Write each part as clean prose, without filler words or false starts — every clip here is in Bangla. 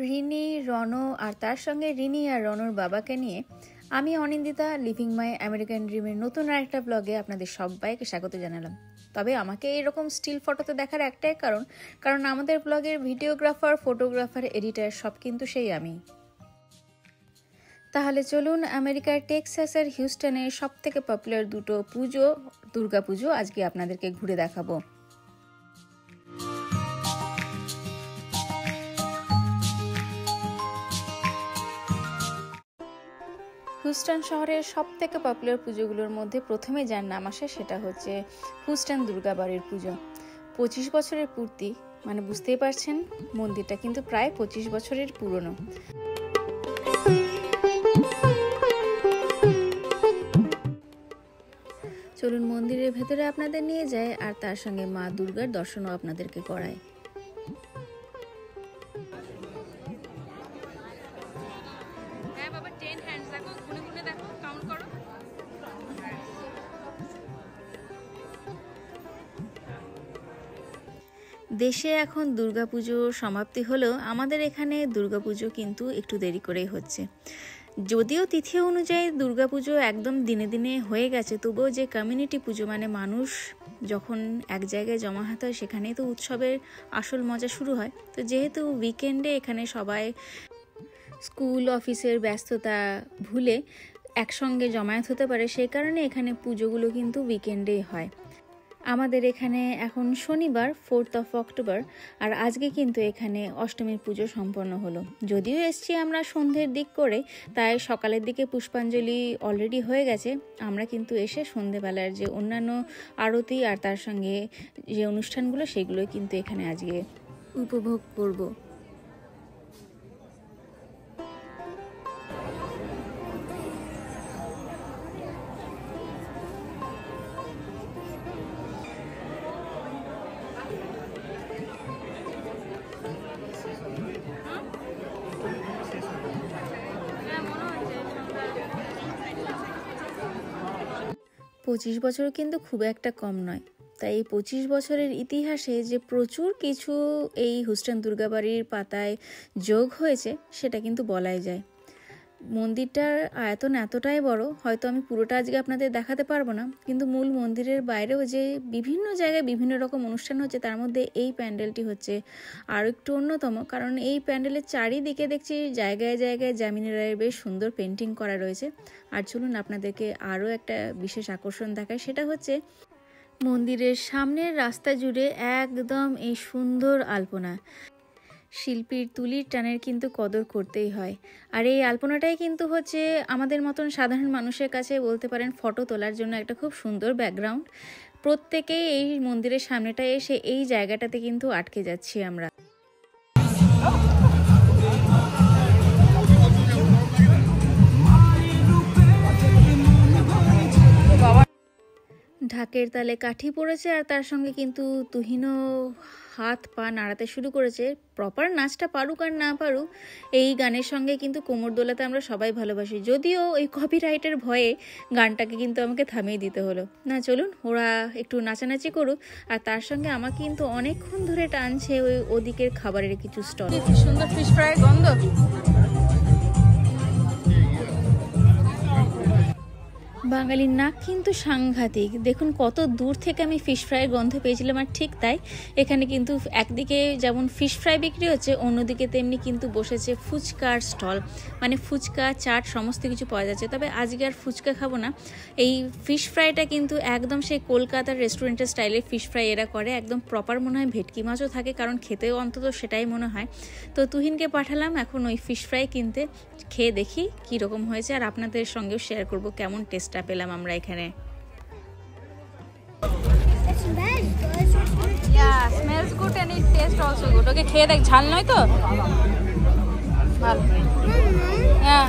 রিনি, রণ আর তার সঙ্গে রিনি আর রণর বাবাকে নিয়ে আমি অনিন্দিতা লিভিং মাই আমেরিকান ড্রিমের নতুন আরেকটা ব্লগে আপনাদের সবাইকে স্বাগত জানালাম। তবে আমাকে এরকম স্টিল ফটোতে দেখার একটাই কারণ আমাদের ব্লগের ভিডিওগ্রাফার, ফটোগ্রাফার, এডিটার সব কিন্তু সেই আমি। তাহলে চলুন আমেরিকার টেক্সাসের হিউস্টনের সবথেকে পপুলার দুটো পুজো, দুর্গাপুজো আজকে আপনাদেরকে ঘুরে দেখাবো। হিউস্টন শহরের সবথেকে পপুলার পুজোগুলোর মধ্যে প্রথমে যার নাম আসে সেটা হচ্ছে হিউস্টন দুর্গাবাড়ির পুজো। 25 বছরের পূর্তি, মানে বুঝতেই পারছেন মন্দিরটা কিন্তু প্রায় 25 বছরের পুরনো। চলুন মন্দিরের ভেতরে আপনাদের নিয়ে যায় আর তার সঙ্গে মা দুর্গার দর্শনও আপনাদেরকে করায়। দেশে এখন দুর্গাপুজো সমাপ্তি হলেও আমাদের এখানে দুর্গাপুজো কিন্তু একটু দেরি করেই হচ্ছে। যদিও তিথি অনুযায়ী দুর্গাপুজো একদম দিনে দিনে হয়ে গেছে, তবুও যে কমিউনিটি পুজো মানে মানুষ যখন এক জায়গায় জমায়েত হয় সেখানেই তো উৎসবের আসল মজা শুরু হয়। তো যেহেতু উইকেন্ডে এখানে সবাই স্কুল অফিসের ব্যস্ততা ভুলে একসঙ্গে জমায়েত হতে পারে, সেই কারণে এখানে পুজোগুলো কিন্তু উইকেন্ডেই হয়। আমাদের এখানে এখন শনিবার 4 অক্টোবর, আর আজকে কিন্তু এখানে অষ্টমীর পুজো সম্পন্ন হলো। যদিও এসছি আমরা সন্ধ্যের দিক করে, তাই সকালের দিকে পুষ্পাঞ্জলি অলরেডি হয়ে গেছে। আমরা কিন্তু এসে সন্ধ্যেবেলার যে অন্যান্য আরতি আর তার সঙ্গে যে অনুষ্ঠানগুলো সেগুলো কিন্তু এখানে আজকে উপভোগ করব। পঁচিশ বছর কিন্তু খুব একটা কম নয়, তাই এই 25 বছরের ইতিহাসে যে প্রচুর কিছু এই হিউস্টন দুর্গাবাড়ির পাতায় যোগ হয়েছে সেটা কিন্তু বলাই যায়। মন্দিরটার আয়তন এতটাই বড়, হয়তো আমি পুরোটা আজকে আপনাদের দেখাতে পারবো না, কিন্তু মূল মন্দিরের বাইরেও যে বিভিন্ন জায়গায় বিভিন্ন রকম অনুষ্ঠান হচ্ছে তার মধ্যে এই প্যান্ডেলটি হচ্ছে আরও একটু অন্যতম। কারণ এই প্যান্ডেলের চারিদিকে দেখছি জায়গায় জায়গায় যামিনী রায়ের বেশ সুন্দর পেন্টিং করা রয়েছে। আর চলুন আপনাদেরকে আরও একটা বিশেষ আকর্ষণ দেখায়, সেটা হচ্ছে মন্দিরের সামনের রাস্তা জুড়ে একদম এই সুন্দর আলপনা। শিল্পীর তুলির টানের কিন্তু কদর করতেই হয়। আর এই আলপনাটাই কিন্তু হচ্ছে আমাদের মতন সাধারণ মানুষের কাছে বলতে পারেন ফটো তোলার জন্য একটা খুব সুন্দর ব্যাকগ্রাউন্ড। প্রত্যেকেই এই মন্দিরের সামনেটায় এসে এই জায়গাটাতে কিন্তু আটকে যাচ্ছি আমরা। ঢাকের তালে কাঠি পড়েছে আর তার সঙ্গে কিন্তু তুহিনও হাত পা নাড়াতে শুরু করেছে। প্রপার নাচটা পারুক আর না পারুক, এই গানের সঙ্গে কিন্তু কোমর দোলাতে আমরা সবাই ভালোবাসি। যদিও এই কপিরাইটের ভয়ে গানটাকে কিন্তু আমাকে থামিয়ে দিতে হলো। না, চলুন ওরা একটু নাচানাচি করুক। আর তার সঙ্গে আমাকে কিন্তু অনেকক্ষণ ধরে টানছে ওদিকের খাবারের কিছু স্টল। সুন্দর ফিশ ফ্রাই গন্ধ। বাঙালির নাক কিন্তু সাংঘাতিক। দেখুন কত দূর থেকে আমি ফিশ ফ্রাইয়ের গন্ধ পেয়েছিলাম, আর ঠিক তাই এখানে কিন্তু একদিকে যেমন ফিশ ফ্রাই বিক্রি হচ্ছে, অন্যদিকে তেমনি কিন্তু বসেছে ফুচকার স্টল। মানে ফুচকা, চাট সমস্ত কিছু পাওয়া যাচ্ছে। তবে আজকে আর ফুচকা খাবো না, এই ফিশ ফ্রাইটা কিন্তু একদম সেই কলকাতার রেস্টুরেন্টের স্টাইলে ফিশ ফ্রাই এরা করে, একদম প্রপার মনে হয় ভেটকি মাছও থাকে, কারণ খেতেও অন্তত সেটাই মনে হয়। তো তুহিনকে পাঠালাম এখন ওই ফিশ ফ্রাই কিনতে, খেয়ে দেখি কীরকম হয়েছে আর আপনাদের সঙ্গেও শেয়ার করব কেমন টেস্টটা পেলাম আমরা এখানে। Smells good and it taste also good. Okay খেয়ে দেখ, ঝাল নয় তো? ভালো। হ্যাঁ।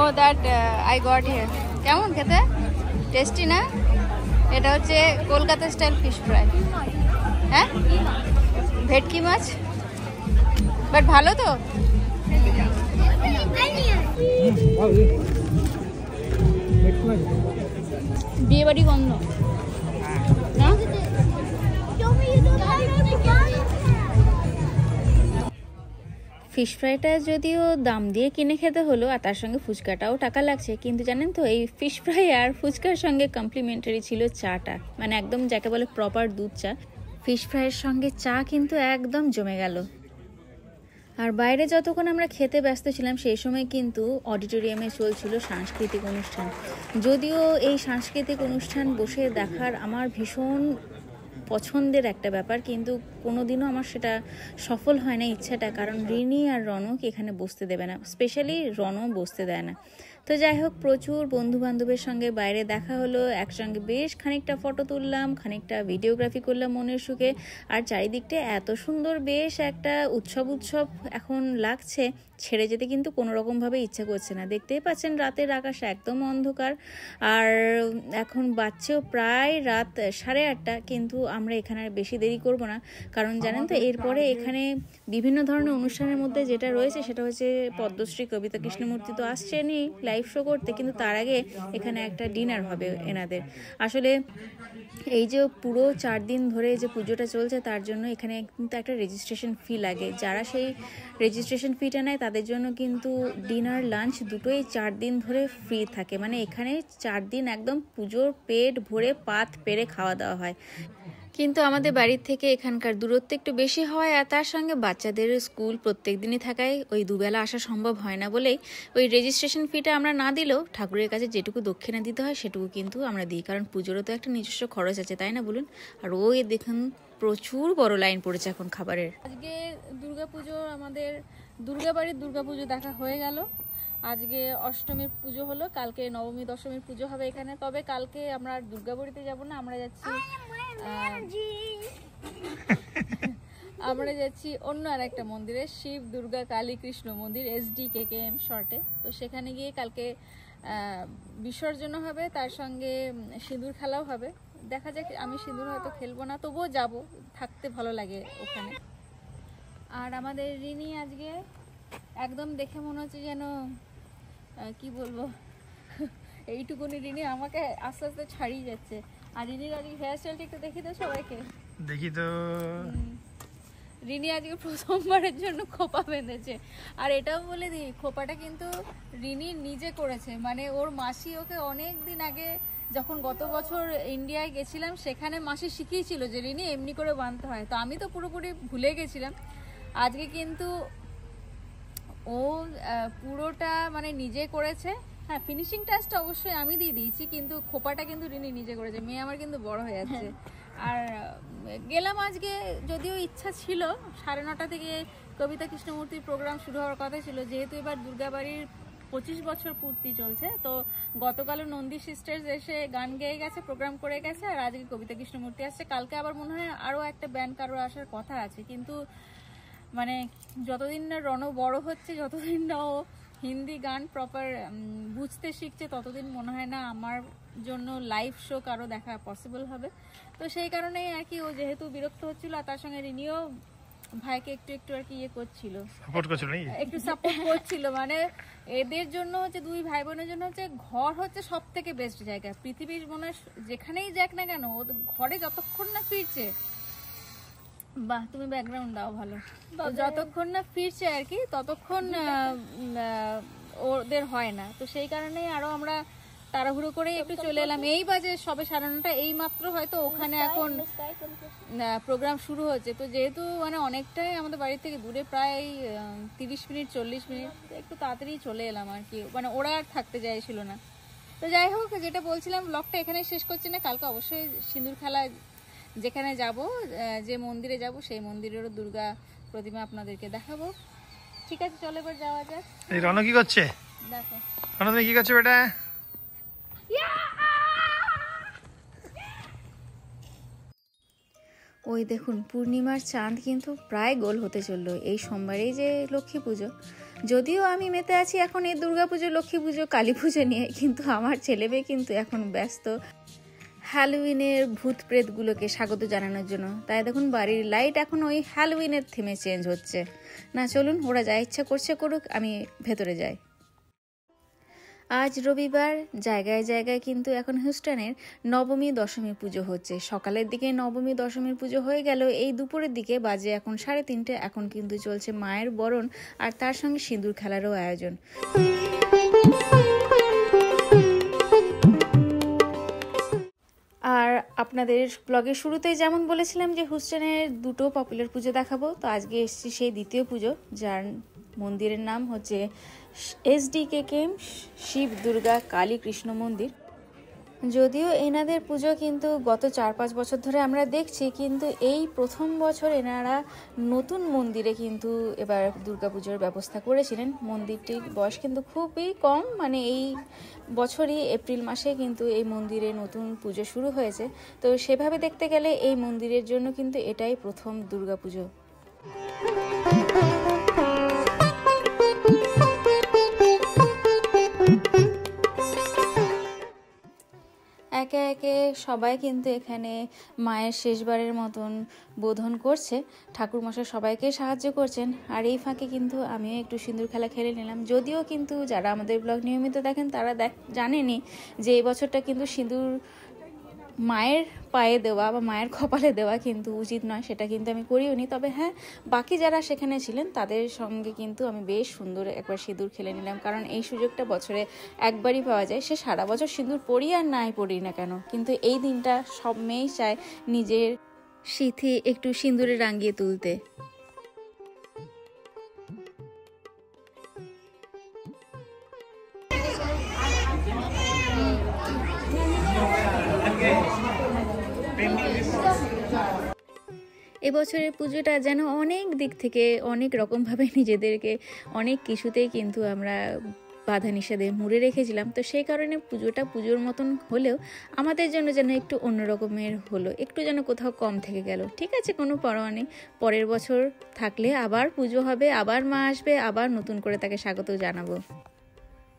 ও দ্যাট আই গট হিয়ার। কেমন খেতে? টেস্টি না? এটা হচ্ছে কলকাতা স্টাইল ফিশ ফ্রাই। হ্যাঁ, ভেটকি মাছ, বাট ভালো তো। বিয়ে বাড়ি গন্ধ না? ফিশ ফ্রাইটা যদিও দাম দিয়ে কিনে খেতে হলো আর তার সঙ্গে ফুচকাটাও টাকা লাগছে, কিন্তু জানেন তো এই ফিশ ফ্রাই আর ফুচকার সঙ্গে কমপ্লিমেন্টারি ছিল চাটা, মানে একদম যাকে বলে প্রপার দুধ চা। ফিশ ফ্রাইয়ের সঙ্গে চা কিন্তু একদম জমে গেল। আর বাইরে যতক্ষণ আমরা খেতে ব্যস্ত ছিলাম সেই সময় কিন্তু অডিটোরিয়ামে চলছিল সাংস্কৃতিক অনুষ্ঠান। যদিও এই সাংস্কৃতিক অনুষ্ঠান বসে দেখার আমার ভীষণ পছন্দের একটা ব্যাপার, কিন্তু কোনোদিনও আমার সেটা সফল হয় না ইচ্ছাটা, কারণ রিনি আর রনক এখানে বসতে দেবে না, স্পেশালি রনক বসতে দেয় না। তো যাই হোক, প্রচুর বন্ধু বান্ধবের সঙ্গে বাইরে দেখা হলো, একসঙ্গে বেশ খানিকটা ফটো তুললাম, খানিকটা ভিডিওগ্রাফি করলাম মনের সুখে। আর চারিদিকটা এত সুন্দর, বেশ একটা উৎসব এখন লাগছে, ছেড়ে যেতে কিন্তু কোনো রকমভাবে ইচ্ছা করছে না। দেখতেই পাচ্ছেন রাতের আকাশ একদম অন্ধকার, আর এখন বাজছেও প্রায় রাত 8:30, কিন্তু আমরা এখানে আর বেশি দেরি করব না, কারণ জানেন তো এরপরে এখানে বিভিন্ন ধরনের অনুষ্ঠানের মধ্যে যেটা রয়েছে সেটা হচ্ছে পদ্মশ্রী কবিতা কৃষ্ণমূর্তি তো আসছেনই লাইভ শো করতে, কিন্তু তার আগে এখানে একটা ডিনার হবে এনাদের। আসলে এই যে পুরো 4 দিন ধরে যে পুজোটা চলছে তার জন্য এখানে কিন্তু একটা রেজিস্ট্রেশন ফি লাগে। যারা সেই রেজিস্ট্রেশন ফিটা নেয় তাদের জন্য কিন্তু ডিনার লাঞ্চ দুটোই 4 দিন ধরে ফ্রি থাকে, মানে এখানে 4 দিন একদম পুজোর পেট ভরে পাত পেরে খাওয়া দাওয়া হয়। কিন্তু আমাদের বাড়ির থেকে এখানকার দূরত্ব একটু বেশি হয়, আর তার সঙ্গে বাচ্চাদের স্কুল প্রত্যেক দিনই থাকায় ওই দুবেলা আসা সম্ভব হয় না বলেই ওই রেজিস্ট্রেশন ফিটা আমরা না দিলেও ঠাকুরের কাছে যেটুকু দক্ষিণা দিতে হয় সেটুকু কিন্তু আমরা দিই, কারণ পুজোরও তো একটা নিজস্ব খরচ আছে, তাই না বলুন। আর ওই দেখুন প্রচুর বড় লাইন পড়েছে এখন খাবারের। আজকে দুর্গাপুজো, আমাদের দুর্গাবাড়ির দুর্গাপুজো দেখা হয়ে গেল। আজকে অষ্টমীর পুজো হলো, কালকে নবমী দশমীর পুজো হবে এখানে। তবে কালকে আমরা দুর্গাবাড়িতে যাব না, আমরা যাচ্ছি অন্য আর একটা মন্দিরে, শিব দুর্গা কালী কৃষ্ণ মন্দির, SDKKM শর্টে। তো সেখানে গিয়ে কালকে বিসর্জন হবে, তার সঙ্গে সিঁদুর খেলাও হবে। দেখা যাক, আমি সিঁদুর হয়তো খেলবো না, তবুও যাব, থাকতে ভালো লাগে ওখানে। আর আমাদের রিনি আজকে একদম দেখে মনে হচ্ছে যেন কি বলবো, এইটুকুনি রিনি আমাকে আস্তে আস্তে ছাড়িয়ে যাচ্ছে। আর রিনির আজকে হেয়ার স্টাইলটা একটু দেখি তো সবাইকে, দেখি তো। রিনি আজকে প্রথমবারের জন্য খোপা বেঁধেছে। আর এটাও বলে দিই, খোপাটা কিন্তু রিনি নিজে করেছে, মানে ওর মাসি ওকে অনেক দিন আগে, যখন গত বছর ইন্ডিয়ায় গেছিলাম সেখানে মাসি শিখিয়েছিল যে রিনি এমনি করে বাঁধতে হয়। তো আমি তো পুরোপুরি ভুলে গেছিলাম। আজকে কিন্তু ও পুরোটা মানে নিজে করেছে। হ্যাঁ, ফিনিশিং টাচটা অবশ্যই আমি দিয়ে দিয়েছি, কিন্তু খোপাটা কিন্তু রিনি নিজে করেছে। মেয়ে আমার কিন্তু বড় হয়ে যাচ্ছে। আর গেলাম আজকে, যদিও ইচ্ছা ছিল 9:30 থেকে কবিতা কৃষ্ণমূর্তির প্রোগ্রাম শুরু হওয়ার কথা ছিল, যেহেতু এবার দুর্গাবাড়ির 25 বছর পূর্তি চলছে। তো গতকালও নন্দী সিস্টার্স এসে গান গেয়ে গেছে, প্রোগ্রাম করে গেছে, আর আজকে কবিতা কৃষ্ণমূর্তি আসছে। কালকে আবার মনে হয় আরও একটা ব্যান্ড কারো আসার কথা আছে, কিন্তু মানে যতদিন না রণ বড় হচ্ছে, যতদিন না ও হিন্দি গান প্রপার বুঝতে শিখছে, ততদিন মনে হয় না আমার জন্য লাইভ শো কারো দেখা পসিবল হবে। তো সেই কারণেই আর কি, ও যেহেতু বিরক্ত হচ্ছিল, আর তার সঙ্গে রিনিও ভাইকে একটু একটু আর কি একটু সাপোর্ট করছিল। মানে এদের জন্য হচ্ছে, দুই ভাই বোনের জন্য হচ্ছে ঘর হচ্ছে সব থেকে বেস্ট জায়গা পৃথিবীর, মনে যেখানেই যাক না কেন, ও ঘরে যতক্ষণ না ফিরছে, বাহ তুমি ব্যাকগ্রাউন্ড দাও ভালো, যতক্ষণ না ফিরছে আর কি ততক্ষণ ওদের হয় না। তো সেই কারণে আরো আমরা তাড়াহুড়ো করে একটু চলে এলাম। এই বাজে সবে 9:30, এই মাত্র হয়তো ওখানে এখন প্রোগ্রাম শুরু হচ্ছে। তো যেহেতু মানে অনেকটাই আমাদের বাড়ি থেকে দূরে, প্রায় 30 মিনিট 40 মিনিট, একটু তাড়াতাড়ি চলে এলাম আর কি, মানে ওরা আর থাকতে চাইছিল না। তো যাই হোক, যেটা বলছিলাম, ব্লগটা এখানে শেষ করছি না। কালকে অবশ্যই সিঁদুর খেলা যেখানে যাব, যে মন্দিরে যাব, সেই মন্দিরেরও দুর্গা প্রতিমা আপনাদেরকে দেখাবো। ঠিক আছে, চলো এবার যাওয়া যাক। এই রণ কি করছে? দেখো রণ, তুমি কি করছো বেটা? ওই দেখুন পূর্ণিমার চাঁদ কিন্তু প্রায় গোল হতে চললো। এই সোমবারেই যে লক্ষ্মী পুজো, যদিও আমি মেতে আছি এখন এই দুর্গা পুজো, লক্ষ্মী পুজো, কালী পুজো নিয়ে, কিন্তু আমার ছেলে মেয়ে কিন্তু এখন ব্যস্ত হ্যালোউইনের ভূত প্রেতগুলোকে স্বাগত জানানোর জন্য। তাই দেখুন বাড়ির লাইট এখন ওই হ্যালোউইনের থিমে চেঞ্জ হচ্ছে। না চলুন, ওরা যা ইচ্ছা করছে করুক, আমি ভেতরে যাই। আজ রবিবার, জায়গায় জায়গায় কিন্তু এখন হিউস্টনের নবমী দশমী পুজো হচ্ছে। সকালের দিকে নবমী দশমীর পুজো হয়ে গেল, এই দুপুরের দিকে বাজে এখন 3:30, এখন কিন্তু চলছে মায়ের বরণ আর তার সঙ্গে সিঁদুর খেলারও আয়োজন। আর আপনাদের ব্লগের শুরুতেই যেমন বলেছিলাম যে হিউস্টনের দুটো পপুলার পুজো দেখাবো, তো আজকে এসেছি সেই দ্বিতীয় পুজো, যার মন্দিরের নাম হচ্ছে SDKKM শিব দুর্গা কালী কৃষ্ণ মন্দির। যদিও এনাদের পুজো কিন্তু গত 4-5 বছর ধরে আমরা দেখছি, কিন্তু এই প্রথম বছর এনারা নতুন মন্দিরে কিন্তু এবার দুর্গাপুজোর ব্যবস্থা করেছিলেন। মন্দিরটির বয়স কিন্তু খুবই কম, মানে এই বছরই এপ্রিল মাসে কিন্তু এই মন্দিরে নতুন পুজো শুরু হয়েছে। তো সেভাবে দেখতে গেলে এই মন্দিরের জন্য কিন্তু এটাই প্রথম দুর্গাপুজো। একে একে সবাই কিন্তু এখানে মায়ের শেষবারের মতন বোধন করছে, ঠাকুরমশাই সবাইকে সাহায্য করছেন। আর এই ফাঁকে কিন্তু আমিও একটু সিঁদুর খেলা খেলে নিলাম। যদিও কিন্তু যারা আমাদের ব্লগ নিয়মিত দেখেন তারা জানেনই যে এই বছরটা কিন্তু সিঁদুর মায়ের পায়ে দেওয়া বা মায়ের কপালে দেওয়া কিন্তু উচিত নয়, সেটা কিন্তু আমি করিওনি। তবে হ্যাঁ, বাকি যারা সেখানে ছিলেন তাদের সঙ্গে কিন্তু আমি বেশ সুন্দর একবার সিঁদুর খেলে নিলাম, কারণ এই সুযোগটা বছরে একবারই পাওয়া যায়। সে সারা বছর সিঁদুর পরি আর নাই পরি না কেন, কিন্তু এই দিনটা সব মেয়েই চায় নিজের সিঁথি একটু সিঁদুরে রাঙিয়ে তুলতে। এবছরের পুজোটা যেন অনেক দিক থেকে অনেক রকমভাবে নিজেদেরকে অনেক কিছুতেই কিন্তু আমরা বাধা নিষেধে মুড়ে রেখেছিলাম। তো সেই কারণে পুজোটা পুজোর মতন হলেও আমাদের জন্য যেন একটু অন্যরকমের হলো, একটু যেন কোথাও কম থেকে গেল। ঠিক আছে, কোনো পরোয়া নেই, পরের বছর থাকলে আবার পুজো হবে, আবার মা আসবে, আবার নতুন করে তাকে স্বাগত জানাবো।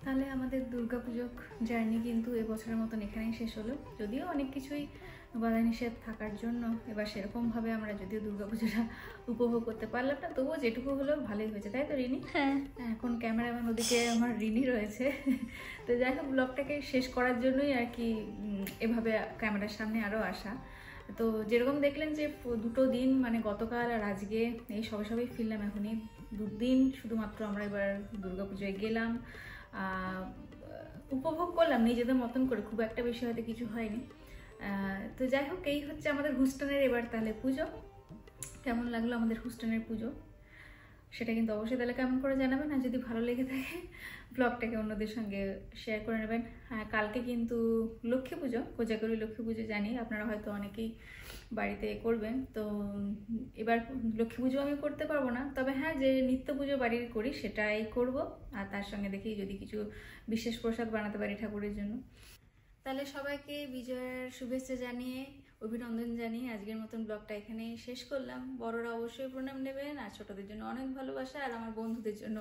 তাহলে আমাদের দুর্গাপুজো জার্নি কিন্তু এবছরের মতন এখানেই শেষ হলো। যদিও অনেক কিছুই বাধা নিষেধ থাকার জন্য এবার সেরকমভাবে আমরা যদিও দুর্গাপুজোটা উপভোগ করতে পারলাম না, তবুও যেটুকু হলেও ভালোই হয়েছে, তাই তো রিনি? হ্যাঁ, এখন ক্যামেরাম্যান ওদিকে আমার রিনি রয়েছে। তো যাই হোক, ব্লগটাকে শেষ করার জন্যই আর কি এভাবে ক্যামেরার সামনে আরও আসা। তো যেরকম দেখলেন যে দুটো দিন, মানে গতকাল আর আজকে, এই সবেই ফিরলাম এখনই। 2 দিন শুধুমাত্র আমরা এবার দুর্গাপুজোয় গেলাম, উপভোগ করলাম নিজেদের মতন করে, খুব একটা বেশি হয়তো কিছু হয়নি। তো যাই হোক, এই হচ্ছে আমাদের হিউস্টনের এবার তাহলে পুজো। কেমন লাগলো আমাদের হিউস্টনের পুজো সেটা কিন্তু অবশ্যই তাহলে কেমন করে জানাবেন। আর যদি ভালো লেগে থাকে ব্লগটাকে অন্যদের সঙ্গে শেয়ার করে নেবেন। হ্যাঁ, কালকে কিন্তু লক্ষ্মী পুজো, কোজাগরী লক্ষ্মী পুজো, জানি আপনারা হয়তো অনেকেই বাড়িতে করবেন। তো এবার লক্ষ্মী পুজো আমি করতে পারবো না, তবে হ্যাঁ, যে নিত্য পুজো বাড়ির করি সেটাই করব। আর তার সঙ্গে দেখি যদি কিছু বিশেষ প্রসাদ বানাতে পারি ঠাকুরের জন্য। তাহলে সবাইকে বিজয়ার শুভেচ্ছা জানিয়ে, অভিনন্দন জানিয়ে আজকের মতন ব্লগটা এখানেই শেষ করলাম। বড়রা অবশ্যই প্রণাম নেবেন, আর ছোটদের জন্য অনেক ভালোবাসা, আর আমার বন্ধুদের জন্য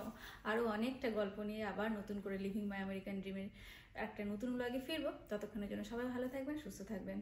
আরও অনেকটা গল্প নিয়ে আবার নতুন করে লিভিং মাই আমেরিকান ড্রিমের একটা নতুন ব্লগে ফিরবো। ততক্ষণের জন্য সবাই ভালো থাকবেন, সুস্থ থাকবেন।